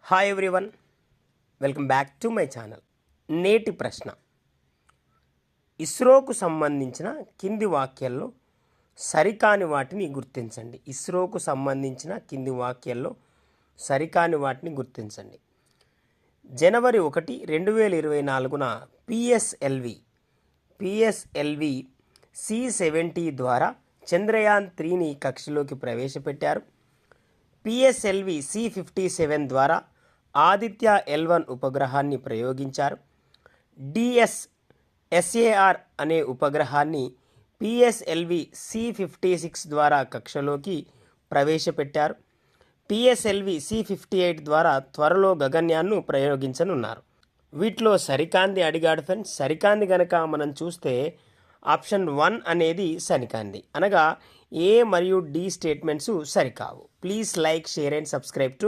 Hi everyone, welcome back to my channel. నేటి ప్రశ్న: ఇస్రోకు సంబంధించిన కింది వాక్యాల్లో సరికాని వాటిని గుర్తించండి. ఇస్రోకు సంబంధించిన కింది వాక్యాల్లో సరికాని వాటిని గుర్తించండి. జనవరి 1, 2024న పిఎస్ఎల్వి C-70 ద్వారా చంద్రయాన్ 3ని కక్షలోకి ప్రవేశపెట్టారు. పిఎస్ఎల్వి C-57 ద్వారా ఆదిత్య L1 ఉపగ్రహాన్ని ప్రయోగించారు. DSSAR అనే ఉపగ్రహాన్ని పిఎస్ఎల్వి C-56 ద్వారా కక్షలోకి ప్రవేశపెట్టారు. పిఎస్ఎల్వి C-58 ద్వారా త్వరలో గగన్యాన్ను ప్రయోగించనున్నారు. వీటిలో సరికాంది అడిగాడు ఫ్రెండ్స్. సరికాంది కనుక మనం చూస్తే ఆప్షన్ 1 అనేది సరికాంది, అనగా A మరియు D స్టేట్మెంట్స్ సరికావు. Please like, share and subscribe to